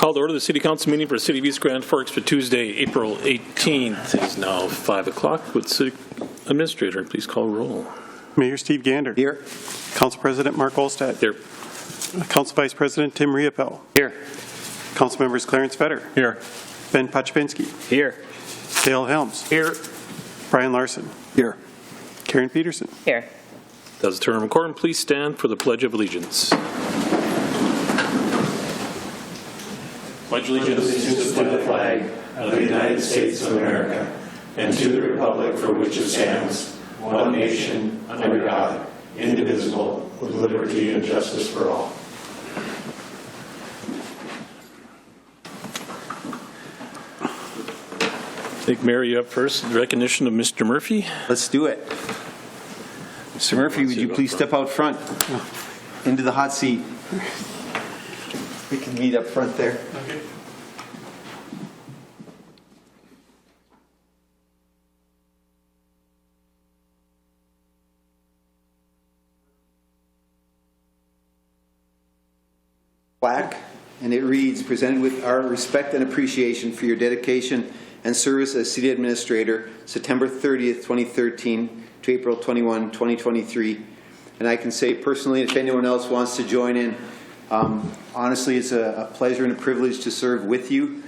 Call to order the City Council meeting for City of East Grand Forks for Tuesday, April 18th. It is now 5 o'clock. Would City Administrator please call roll? Mayor Steve Gander. Here. Council President Mark Olstad. Here. Council Vice President Tim Riepel. Here. Council Members Clarence Vetter. Here. Ben Paczynski. Here. Dale Helms. Here. Brian Larson. Here. Karen Peterson. Here. Does the term of quorum please stand for the Pledge of Allegiance? Pledge allegiance to the flag of the United States of America and to the republic for which it stands, one nation, under God, indivisible, with liberty and justice for all. I think, Mayor, you up first. The recognition of Mr. Murphy. Let's do it. Mr. Murphy, would you please step out front into the hot seat? We can meet up front there. Okay. Plaque, and it reads, presented with our respect and appreciation for your dedication and service as City Administrator, September 30th, 2013 to April 21, 2023. And I can say personally, if anyone else wants to join in, honestly, it's a pleasure and a privilege to serve with you.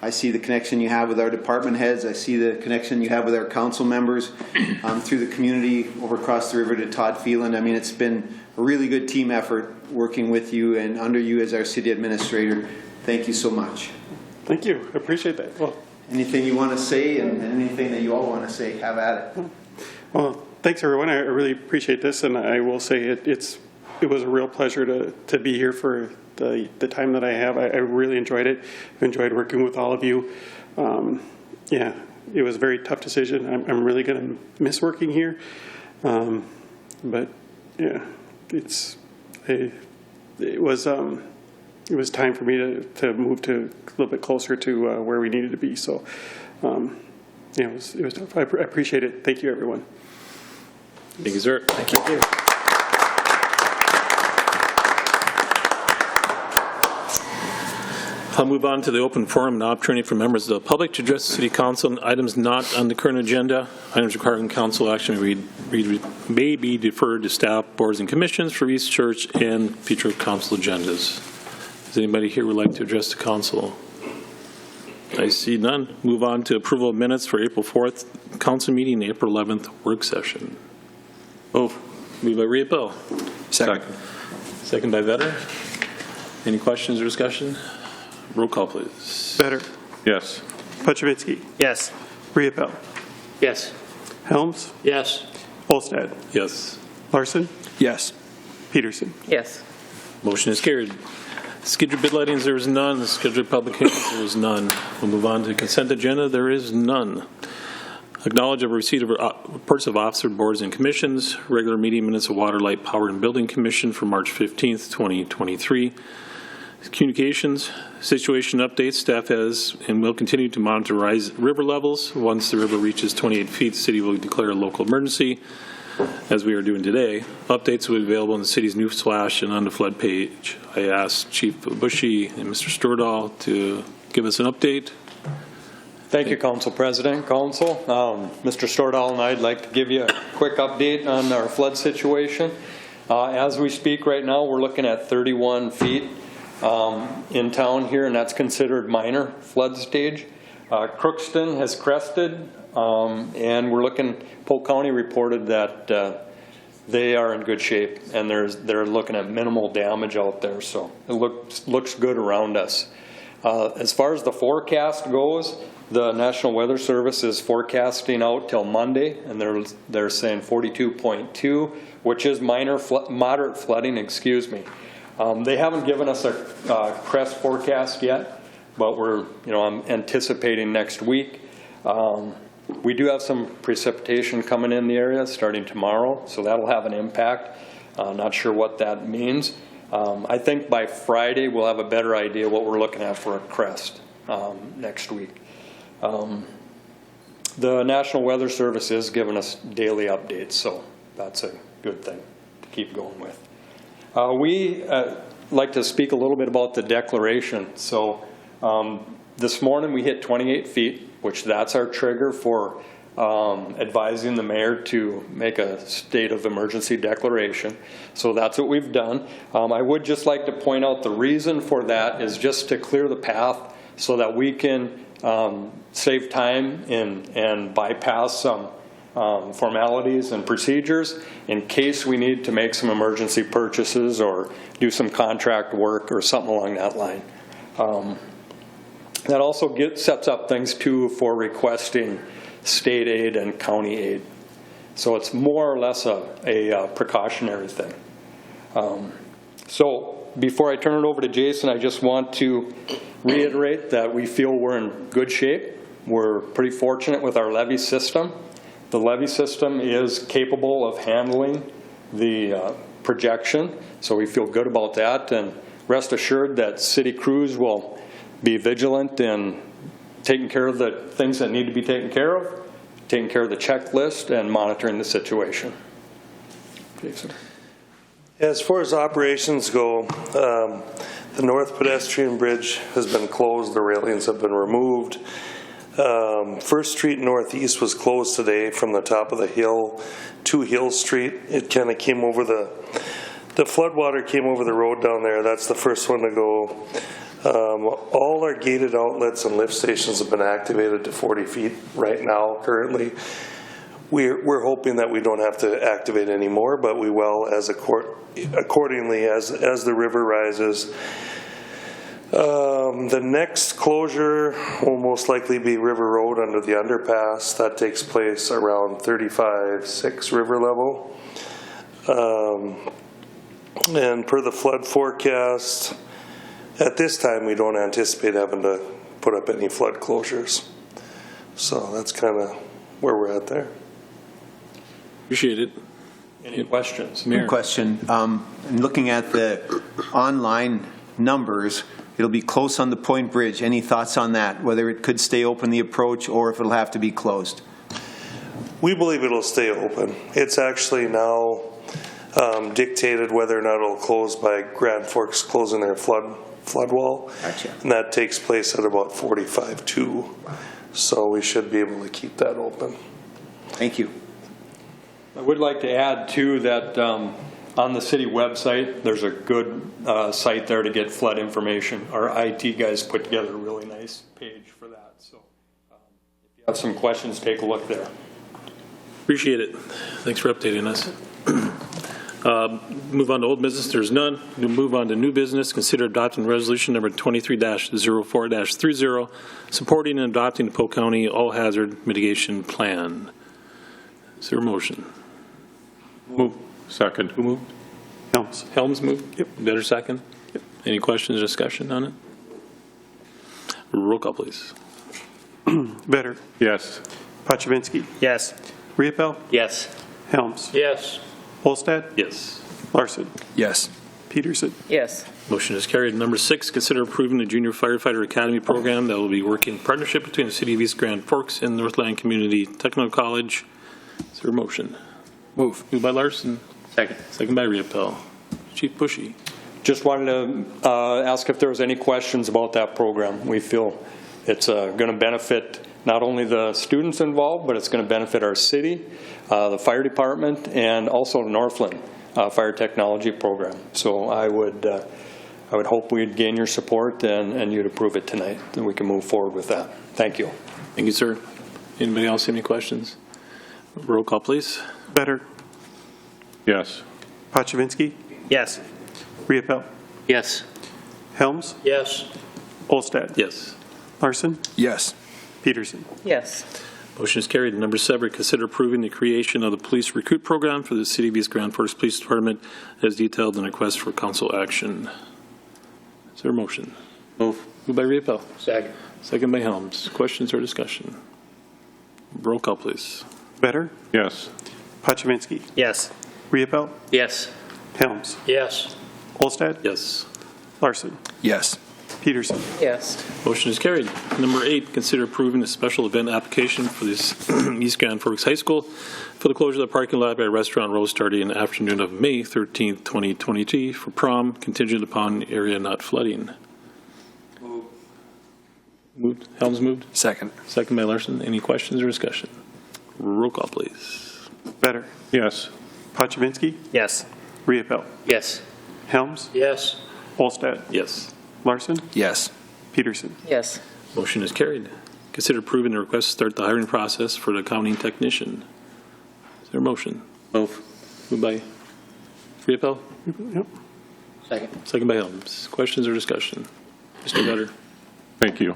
I see the connection you have with our department heads. I see the connection you have with our council members through the community over across the river to Todd Phelan. I mean, it's been a really good team effort working with you and under you as our City Administrator. Thank you so much. Thank you. I appreciate that. Well, anything you want to say and anything that you all want to say, have at it. well, thanks everyone. I really appreciate this, and I will say it was a real pleasure to be here for the time that I have. I really enjoyed it. I've enjoyed working with all of you. Yeah, it was a very tough decision. I'm really going to miss working here, but yeah, it was time for me to move to a little bit closer to where we needed to be. So yeah, it was tough. I appreciate it. Thank you, everyone. Thank you, sir. Thank you. I'll move on to the open forum, an opportunity for members of the public to address the City Council on items not on the current agenda. Items requiring council action may be deferred to staff, boards, and commissions for research and future council agendas. Does anybody here would like to address the council? I see none. Move on to approval of minutes for April 4th council meeting, April 11th work session. Moved by Riepel. Second. Second by Vetter. Any questions or discussion? Roll call, please. Vetter. Yes. Paczynski. Yes. Riepel. Yes. Helms. Yes. Olstad. Yes. Larson. Yes. Peterson. Yes. Motion is carried. Scheduled bid lightings, there is none. Scheduled public hearings, there is none. We'll move on to the consent agenda. There is none. Acknowledge of receipt of reports of officer, boards, and commissions. Regular meeting minutes of Water, Light, Power, and Building Commission for March 15th, 2023. Communications, situation updates. Staff has and will continue to monitor river levels. Once the river reaches 28 feet, the city will declare a local emergency, as we are doing today. Updates will be available on the city's news flash and on the flood page. I asked Chief Bushy and Mr. Stordahl to give us an update. Thank you, Council President. Council, Mr. Stordahl and I'd like to give you a quick update on our flood situation. As we speak right now, we're looking at 31 feet in town here, and that's considered minor flood stage. Crookston has crested, and we're looking, Polk County reported that they are in good shape, and they're looking at minimal damage out there, so it looks good around us. As far as the forecast goes, the National Weather Service is forecasting out till Monday, and they're saying 42.2, which is moderate flooding, excuse me. They haven't given us a crest forecast yet, but I'm anticipating next week. We do have some precipitation coming in the area starting tomorrow, so that'll have an impact. Not sure what that means. I think by Friday we'll have a better idea what we're looking at for a crest next week. The National Weather Service is giving us daily updates, so that's a good thing to keep going with. We like to speak a little bit about the declaration. So This morning we hit 28 feet, which that's our trigger for advising the mayor to make a state of emergency declaration. So that's what we've done. I would just like to point out the reason for that is just to clear the path so that we can save time and bypass some formalities and procedures in case we need to make some emergency purchases or do some contract work or something along that line. That also sets up things too for requesting state aid and county aid. So it's more or less a precautionary thing. So before I turn it over to Jason, I just want to reiterate that we feel we're in good shape. We're pretty fortunate with our levee system. The levee system is capable of handling the projection, so we feel good about that. And rest assured that city crews will be vigilant in taking care of the things that need to be taken care of, taking care of the checklist, and monitoring the situation. Jason. As far as operations go, the North Pedestrian Bridge has been closed. The railings have been removed. First Street Northeast was closed today from the top of the hill to Hill Street. It kind of came over the floodwater came over the road down there. That's the first one to go. All our gated outlets and lift stations have been activated to 40 feet right now currently. We're hoping that we don't have to activate anymore, but we will as accordingly as the river rises. The next closure will most likely be River Road under the underpass. That takes place around 35.6 river level. And per the flood forecast, at this time we don't anticipate having to put up any flood closures. So that's kind of where we're at there. Appreciate it. Any questions? Good question. Looking at the online numbers, it'll be close on the Point Bridge. Any thoughts on that, whether it could stay open, the approach, or if it'll have to be closed? We believe it'll stay open. It's actually now dictated whether or not it'll close by Grand Forks closing their flood wall. Gotcha. And that takes place at about 45.2. So we should be able to keep that open. Thank you. I would like to add too that on the city website, there's a good site there to get flood information. Our IT guys put together a really nice page for that. So if you have some questions, take a look there. Appreciate it. Thanks for updating us. Move on to old business. There's none. We'll move on to new business. Consider adopting resolution number 23-04-30, supporting and adopting the Polk County All Hazard Mitigation Plan. Is there a motion? Move. Second. Who moved? Helms. Helms moved? Yep. Better second? Yep. Any questions or discussion on it? Roll call, please. Better. Yes. Pachivinsky. Yes. Riepel. Yes. Helms. Yes. Olstad. Yes. Larson. Yes. Peterson. Yes. Motion is carried. Number 6, consider approving the Junior Firefighter Academy program that will be working in partnership between the City of East Grand Forks and Northland Community Technical College. Is there a motion? Move. Moved by Larson. Second. Second by Riepel. Chief Bushy. Just wanted to ask if there was any questions about that program. We feel it's going to benefit not only the students involved, but it's going to benefit our city, the fire department, and also Northland Fire Technology Program. So I would hope we'd gain your support and you'd approve it tonight, and we can move forward with that. Thank you. Thank you, sir. Anybody else have any questions? Roll call, please. Better. Yes. Pachivinsky. Yes. Riepel. Yes. Helms. Yes. Olstad. Yes. Larson. Yes. Peterson. Yes. Motion is carried. Number 7, consider approving the creation of the police recruit program for the City of East Grand Forks Police Department as detailed in the request for council action. Is there a motion? Move. Moved by Riepel. Second. Second by Helms. Questions or discussion? Roll call, please. Better. Yes. Pachivinsky. Yes. Riepel. Yes. Helms. Yes. Olstad. Yes. Larson. Yes. Peterson. Yes. Motion is carried. Number 8, consider approving a special event application for this East Grand Forks High School for the closure of the parking lot by Restaurant Row starting in the afternoon of May 13th, 2022 for prom, contingent upon area not flooding. Moved. Helms moved. Second. Second by Larson. Any questions or discussion? Roll call, please. Better. Yes. Pochvinsky. Yes. Riepel. Yes. Helms. Yes. Olsted. Yes. Larson. Yes. Peterson. Yes. Motion is carried. Consider approving the request to start the hiring process for the accounting technician. Is there a motion? Move. Moved by Riepel, Yep. Second. second by Helms. Questions or discussion? Mr. Gutter. Thank you.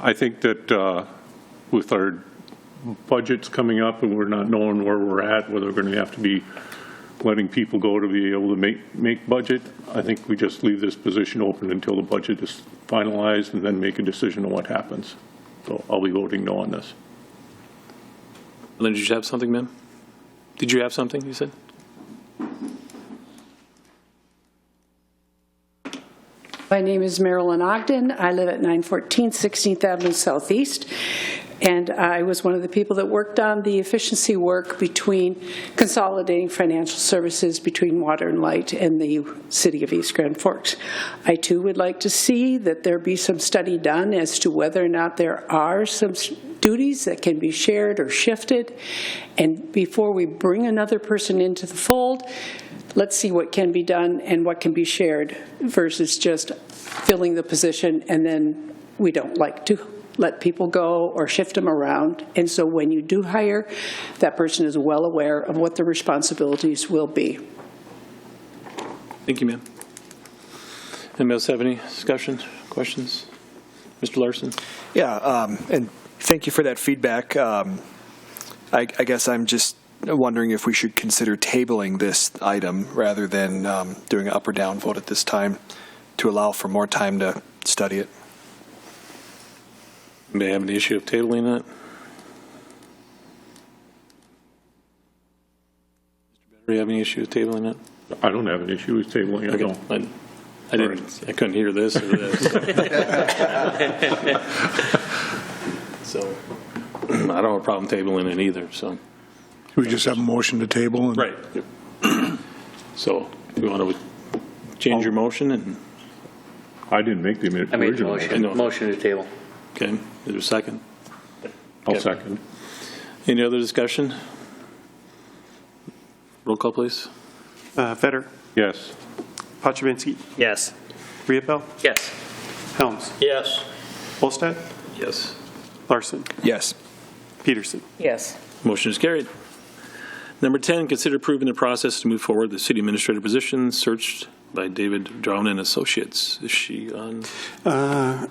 I think that with our budgets coming up and we're not knowing where we're at, whether we're going to have to be letting people go to be able to make budget, I think we just leave this position open until the budget is finalized and then make a decision on what happens. So I'll be voting no on this. Lynn, did you have something, ma'am? Did you have something, you said? My name is Marilyn Ogden. I live at 914 16th Avenue Southeast, and I was one of the people that worked on the efficiency work between consolidating financial services between Water and Light and the City of East Grand Forks. I too would like to see that there be some study done as to whether or not there are some duties that can be shared or shifted, and before we bring another person into the fold, let's see what can be done and what can be shared versus just filling the position and then we don't like to let people go or shift them around. And so when you do hire, that person is well aware of what the responsibilities will be. Thank you, ma'am. Anybody else have any discussion, questions? Mr. Larson? Yeah, and thank you for that feedback. I guess I'm just wondering if we should consider tabling this item rather than doing an up or down vote at this time to allow for more time to study it. May have an issue of tabling that? Mr. Do you have any issue with tabling that? I don't have an issue with tabling it. Okay. I couldn't hear this or this. So I don't have a problem tabling it either, so. We just have a motion to table? And Right. So do you want to change your motion? And I didn't make the I made the original. motion. Motion to table. okay, is there a second? I'll Okay. second. Any other discussion? Roll call, please. Vetter. Yes. Pochvinsky. Yes. Riepel. Yes. Helms. Yes. Olsted. Yes. Larson. Yes. Peterson. Yes. Motion is carried. Number 10, consider approving the process to move forward the city administrator position searched by David Drown and Associates. Is she on? I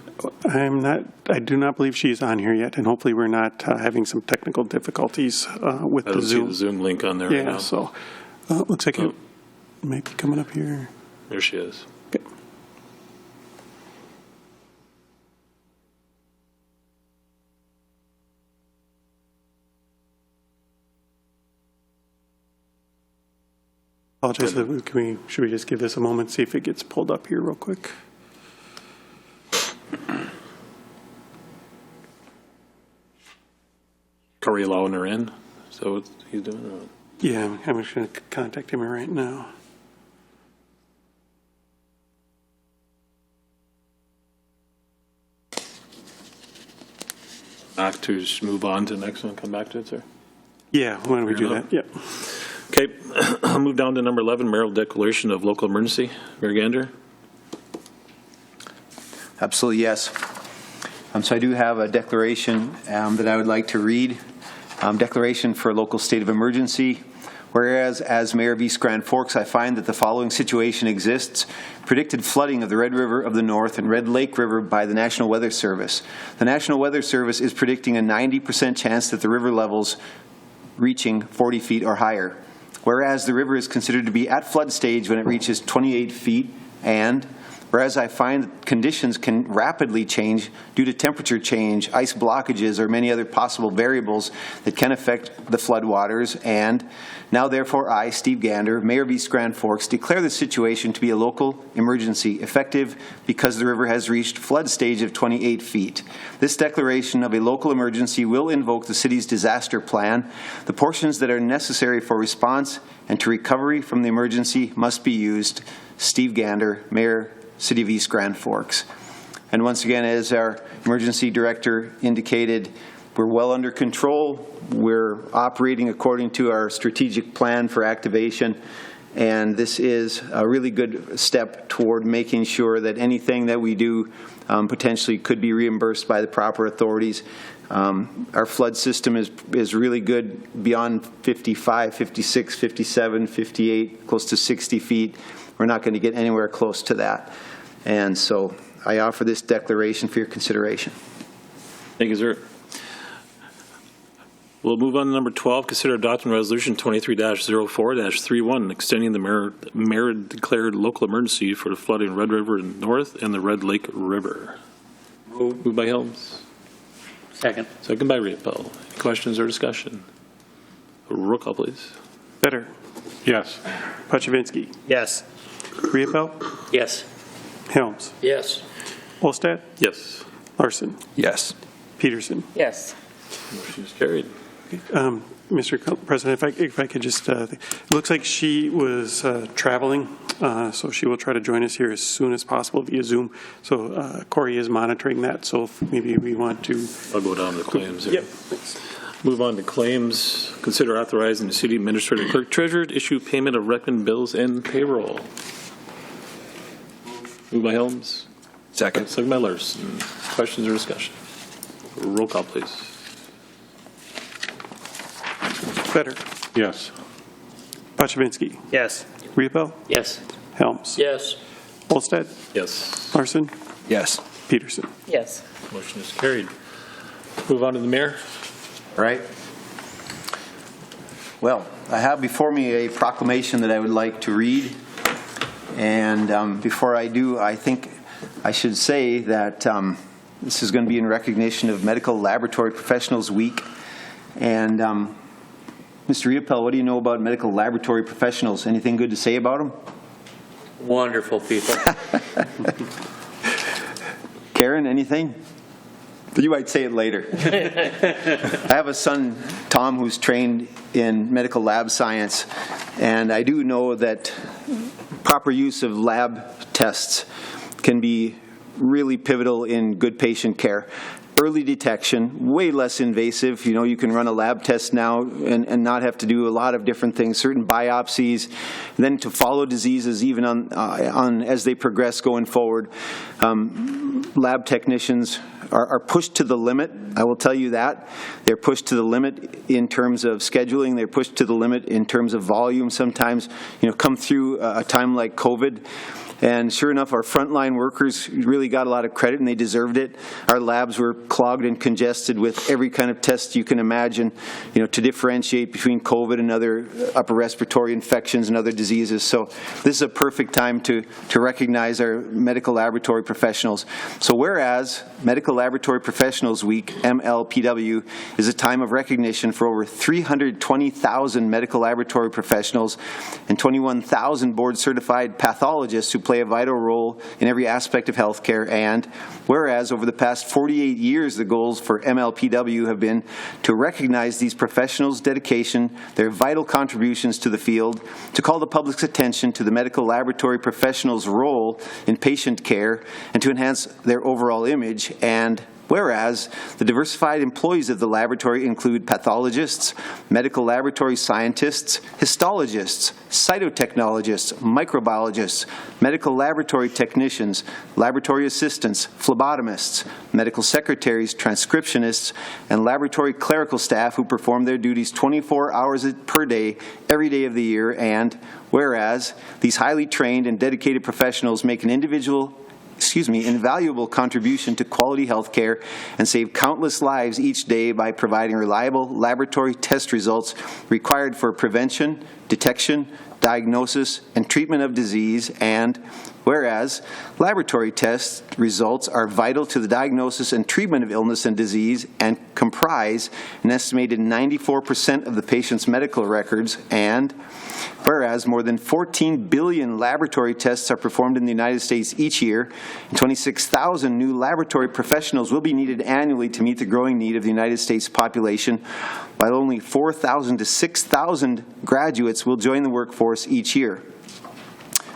do not believe she's on here yet, and hopefully we're not having some technical difficulties with I the don't see Zoom. the Zoom link on there right Yeah, now. so looks like it might be coming up here. There she is. Okay. Apologize. Should we just give this a moment, see if it gets pulled up here real quick? Corey allowing her in? So what he's doing? Or what? Yeah, I'm just going to contact him right now. Back to just move on to the next one, come back to it, sir? Yeah, why don't we do Fair that? Yep. Okay, I'll move down to number 11, Mayoral Declaration of Local Emergency. Mayor Gander? Absolutely, yes. So I do have a declaration that I would like to read. Declaration for a local state of emergency. Whereas, as Mayor of East Grand Forks, I find that the following situation exists. Predicted flooding of the Red River of the North and Red Lake River by the National Weather Service. The National Weather Service is predicting a 90% chance that the river levels reaching 40 feet or higher. Whereas the river is considered to be at flood stage when it reaches 28 feet, and whereas I find that conditions can rapidly change due to temperature change, ice blockages, or many other possible variables that can affect the floodwaters, and now therefore I, Steve Gander, Mayor of East Grand Forks, declare the situation to be a local emergency, effective because the river has reached flood stage of 28 feet. This declaration of a local emergency will invoke the city's disaster plan. The portions that are necessary for response and to recovery from the emergency must be used. Steve Gander, Mayor, City of East Grand Forks. And once again, as our emergency director indicated, we're well under control. We're operating according to our strategic plan for activation. And this is a really good step toward making sure that anything that we do potentially could be reimbursed by the proper authorities. Our flood system is really good beyond 55, 56, 57, 58, close to 60 feet. We're not going to get anywhere close to that. And so I offer this declaration for your consideration. Thank you, sir. We'll move on to number 12. Consider adopting resolution 23-04-31, extending the mayor-declared local emergency for the flooding in Red River North and the Red Lake River. Moved by Helms. Second. Second by Riepel. Any questions or discussion? Roll call, please. Better. Yes. Pachivinsky. Yes. Riepel. Yes. Helms. Yes. Olstad. Yes. Larson. Yes. Peterson. Yes. Motion is carried. Mr. President, if I could just, it looks like she was traveling, so she will try to join us here as soon as possible via Zoom. So Corey is monitoring that, so if maybe we want to. I'll go down to the claims here. Yep. Thanks. Move on to claims. Consider authorizing the city administrator, clerk, treasurer to issue payment of recommended bills and payroll. Moved by Helms. Second. Second by Larson. Questions or discussion? Roll call, please. Better. Yes. Pachivinsky. Yes. Riepel. Yes. Helms. Yes. Olstad. Yes. Larson. Yes. Peterson. Yes. Motion is carried. Move on to the mayor. All right. Well, I have before me a proclamation that I would like to read. And before I do, I think I should say that this is going to be in recognition of Medical Laboratory Professionals Week. And Mr. Riepel, what do you know about medical laboratory professionals? Anything good to say about them? Wonderful people. Karen, anything? You might say it later. I have a son, Tom, who's trained in medical lab science, and I do know that proper use of lab tests can be really pivotal in good patient care. Early detection, way less invasive. You know, you can run a lab test now and not have to do a lot of different things, certain biopsies, then to follow diseases even on as they progress going forward. Lab technicians are pushed to the limit, I will tell you that. They're pushed to the limit in terms of scheduling. They're pushed to the limit in terms of volume sometimes, you know, come through a time like COVID. And sure enough, our frontline workers really got a lot of credit, and they deserved it. Our labs were clogged and congested with every kind of test you can imagine, you know, to differentiate between COVID and other upper respiratory infections and other diseases. So this is a perfect time to recognize our medical laboratory professionals. So whereas Medical Laboratory Professionals Week, MLPW, is a time of recognition for over 320,000 medical laboratory professionals and 21,000 board-certified pathologists who play a vital role in every aspect of healthcare. And whereas over the past 48 years, the goals for MLPW have been to recognize these professionals' dedication, their vital contributions to the field, to call the public's attention to the medical laboratory professionals' role in patient care, and to enhance their overall image. And whereas the diversified employees of the laboratory include pathologists, medical laboratory scientists, histologists, cytotechnologists, microbiologists, medical laboratory technicians, laboratory assistants, phlebotomists, medical secretaries, transcriptionists, and laboratory clerical staff who perform their duties 24 hours per day, every day of the year. And whereas these highly trained and dedicated professionals make an invaluable contribution to quality health care and save countless lives each day by providing reliable laboratory test results required for prevention, detection, diagnosis, and treatment of disease. And whereas laboratory test results are vital to the diagnosis and treatment of illness and disease and comprise an estimated 94% of the patient's medical records. And whereas more than 14 billion laboratory tests are performed in the United States each year, and 26,000 new laboratory professionals will be needed annually to meet the growing need of the United States population, while only 4,000 to 6,000 graduates will join the workforce each year.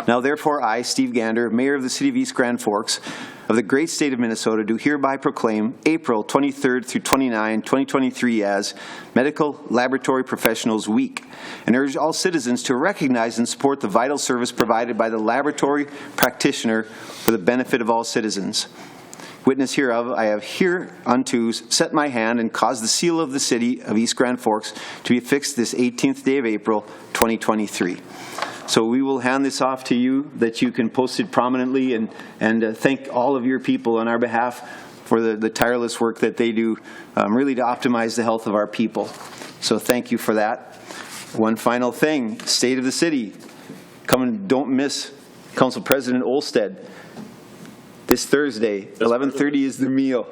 Now, therefore, I, Steve Gander, Mayor of the City of East Grand Forks, of the great state of Minnesota, do hereby proclaim April 23rd through 29, 2023 as Medical Laboratory Professionals Week, and urge all citizens to recognize and support the vital service provided by the laboratory practitioner for the benefit of all citizens. Witness hereof, I have hereunto set my hand and caused the seal of the city of East Grand Forks to be affixed this 18th day of April, 2023. So we will hand this off to you that you can post it prominently and thank all of your people on our behalf for the tireless work that they do really to optimize the health of our people. So thank you for that. One final thing, state of the city. Come and don't miss Council President Olsted. This Thursday, 11:30 is the meal,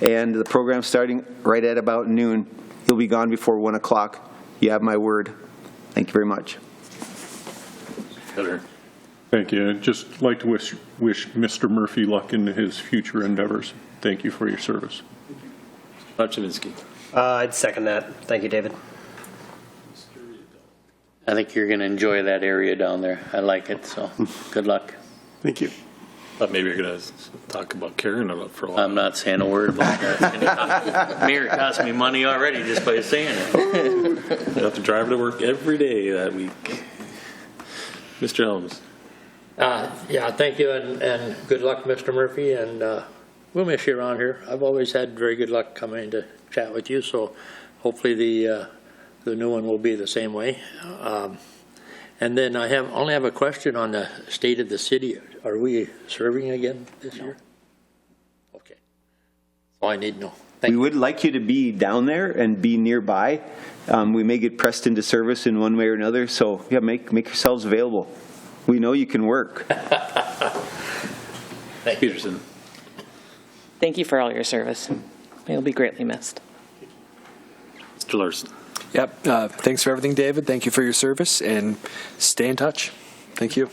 and the program's starting right at about noon. He'll be gone before 1 o'clock. You have my word. Thank you very much. Thank you. I'd just like to wish Mr. Murphy luck in his future endeavors. Thank you for your service. Marchinsky. I'd second that. Thank you, David. I think you're going to enjoy that area down there. I like it, so good luck. Thank you. Thought maybe you're going to talk about Karen for a while. I'm not saying a word about that. Mayor cost me money already just by saying it. You have to drive to work every day that week. Mr. Helms. Yeah, thank you, and good luck, Mr. Murphy, and we'll miss you around here. I've always had very good luck coming to chat with you, so hopefully the new one will be the same way. And then I only have a question on the state of the city. Are we serving again this year? Okay. All I need to know. We would like you to be down there and be nearby. We may get pressed into service in one way or another, so yeah, make yourselves available. We know you can work. Thank you. Peterson. Thank you for all your service. You'll be greatly missed. Mr. Larson. Yep. Thanks for everything, David. Thank you for your service, and stay in touch. Thank you.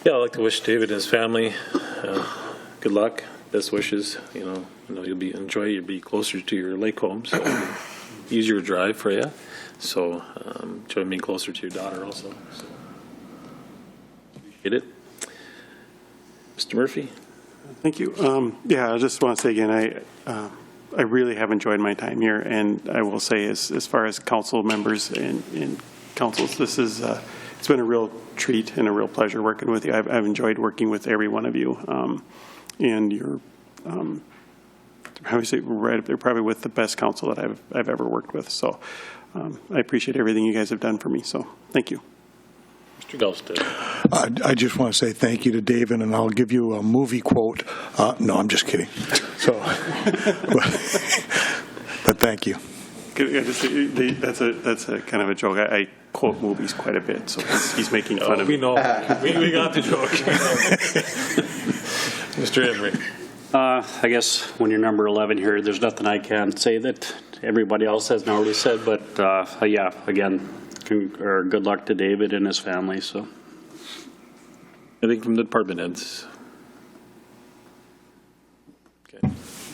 Yeah, I'd like to wish David and his family good luck, best wishes. You know you'll you'll be closer to your lake home, so easier drive for you. So enjoy being closer to your daughter also. So, appreciate it. Mr. Murphy. Thank you. Yeah, I just want to say again, I really have enjoyed my time here, and I will say as far as council members and councils, this is it's been a real treat and a real pleasure working with you. I've enjoyed working with every one of you, and you're obviously they're probably with the best council that I've ever worked with. So I appreciate everything you guys have done for me. So thank you. Mr. Galsted. I just want to say thank you to David, and I'll give you a movie quote. No, I'm just kidding. So, but thank you. That's a kind of a joke. I quote movies quite a bit, so he's making fun of me. We know. we got the joke. Mr. Henry. I guess when you're number 11 here, there's nothing I can say that everybody else hasn't already said, but yeah, again, good luck to David and his family. So, Anything from the department heads? Okay.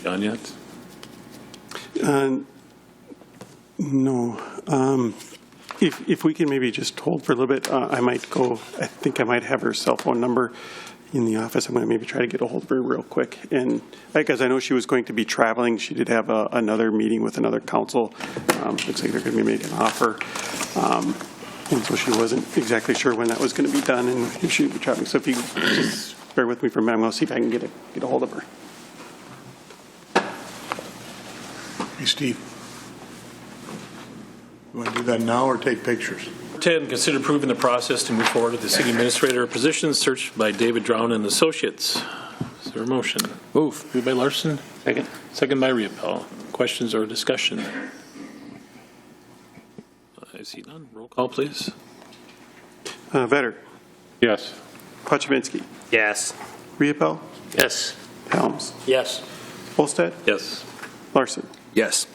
Done yet? No. If we can maybe just hold for a little bit, I might go. I think I might have her cell phone number in the office. I'm going to maybe try to get a hold of her real quick. And because I know she was going to be traveling, she did have another meeting with another council. Looks like they're going to be making an offer. And so she wasn't exactly sure when that was going to be done and if she would be traveling. So if you just bear with me for a minute, I'm going to see if I can get a hold of her. Hey, Steve. You want to do that now or take pictures? 10, consider approving the process to move forward with the city administrator position searched by David Drown and Associates. Is there a motion? Moved by Larson. Second. Second by Riepel. Questions or discussion? I see none. Roll call, please. Vetter. Yes. Pachivinsky. Yes. Riepel. Yes. Helms. Yes. Olsted. Yes. Larson. Yes.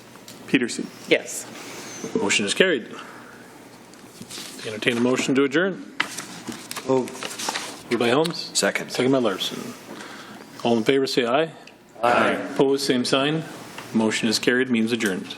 Peterson. Yes. Motion is carried. Entertain a motion to adjourn. Moved by Helms. Second. Second by Larson. All in favor say aye. Aye. Opposed, same sign. Motion is carried. Means adjourned.